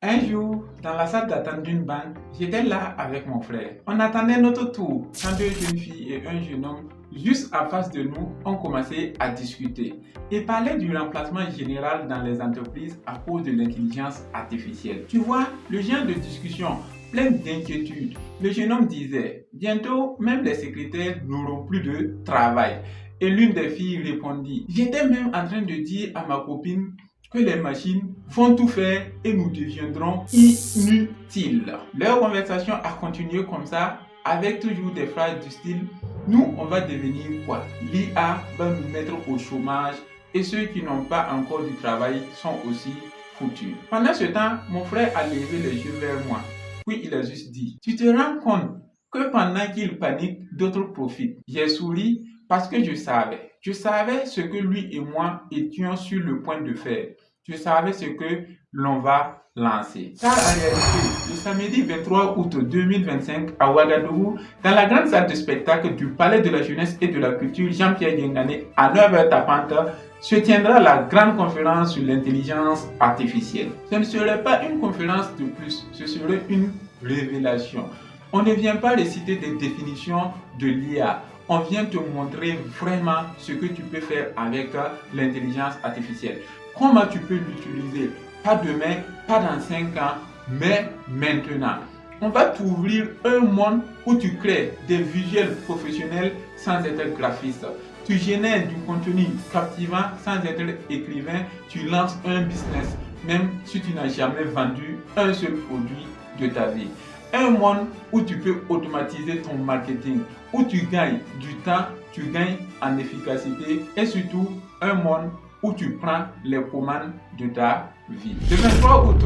Un jour, dans la salle d'attente d'une banque, j'étais là avec mon frère. On attendait notre tour quand deux jeunes filles et un jeune homme, juste en face de nous, ont commencé à discuter et parlaient du remplacement général dans les entreprises à cause de l'intelligence artificielle. Tu vois, le genre de discussion pleine d'inquiétude. Le jeune homme disait, bientôt, même les secrétaires n'auront plus de travail. Et l'une des filles répondit, j'étais même en train de dire à ma copine que les machines vont tout faire et nous deviendrons inutiles. Leur conversation a continué comme ça, avec toujours des phrases du style « Nous, on va devenir quoi? L'IA va nous mettre au chômage et ceux qui n'ont pas encore du travail sont aussi foutus. » Pendant ce temps, mon frère a levé les yeux vers moi. Puis il a juste dit « Tu te rends compte que pendant qu'il panique, d'autres profitent. » J'ai souri parce que je savais ce que lui et moi étions sur le point de faire. Je savais ce que l'on va lancer. Car en réalité, le samedi 23 août 2025 à Ouagadougou, dans la grande salle de spectacle du Palais de la Jeunesse et de la Culture Jean-Pierre Guingané, à 9h tapante, se tiendra la grande conférence sur l'intelligence artificielle. Ce ne serait pas une conférence de plus, ce serait une révélation. On ne vient pas réciter des définitions de l'IA. On vient te montrer vraiment ce que tu peux faire avec l'intelligence artificielle. Comment tu peux l'utiliser? Pas demain, pas dans 5 ans, mais maintenant. On va t'ouvrir un monde où tu crées des visuels professionnels sans être graphiste. Tu génères du contenu captivant sans être écrivain. Tu lances un business, même si tu n'as jamais vendu un seul produit de ta vie. Un monde où tu peux automatiser ton marketing, où tu gagnes du temps, tu gagnes en efficacité et surtout un monde où tu prends les commandes de ta vie. Le 23 août,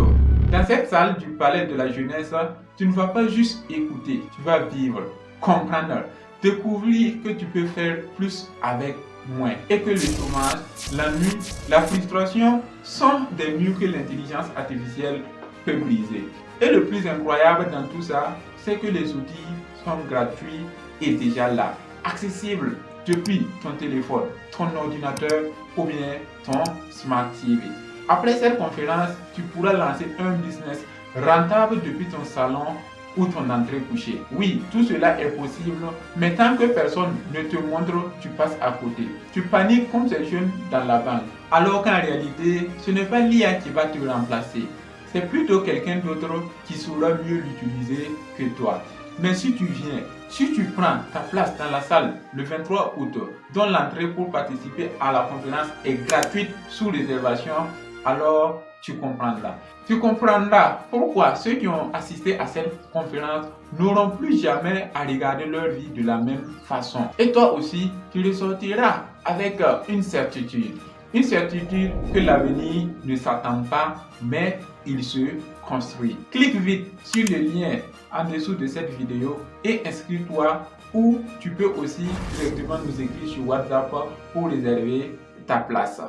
dans cette salle du Palais de la Jeunesse, tu ne vas pas juste écouter, tu vas vivre, comprendre, découvrir que tu peux faire plus avec moins et que le chômage, l'ennui, la frustration sont des murs que l'intelligence artificielle peut briser. Et le plus incroyable dans tout ça, c'est que les outils sont gratuits et déjà là, accessibles depuis ton téléphone, ton ordinateur ou bien ton Smart TV. Après cette conférence, tu pourras lancer un business rentable depuis ton salon ou ton entrée couchée. Oui, tout cela est possible, mais tant que personne ne te montre, tu passes à côté. Tu paniques comme ces jeunes dans la banque, alors qu'en réalité, ce n'est pas l'IA qui va te remplacer. C'est plutôt quelqu'un d'autre qui saura mieux l'utiliser que toi. Mais si tu viens, si tu prends ta place dans la salle le 23 août, dont l'entrée pour participer à la conférence est gratuite sous réservation, alors tu comprendras. Tu comprendras pourquoi ceux qui ont assisté à cette conférence n'auront plus jamais à regarder leur vie de la même façon. Et toi aussi, tu ressortiras avec une certitude. Une certitude que l'avenir ne s'attend pas, mais il se construit. Clique vite sur le lien en dessous de cette vidéo et inscris-toi, ou tu peux aussi directement nous écrire sur WhatsApp pour réserver ta place.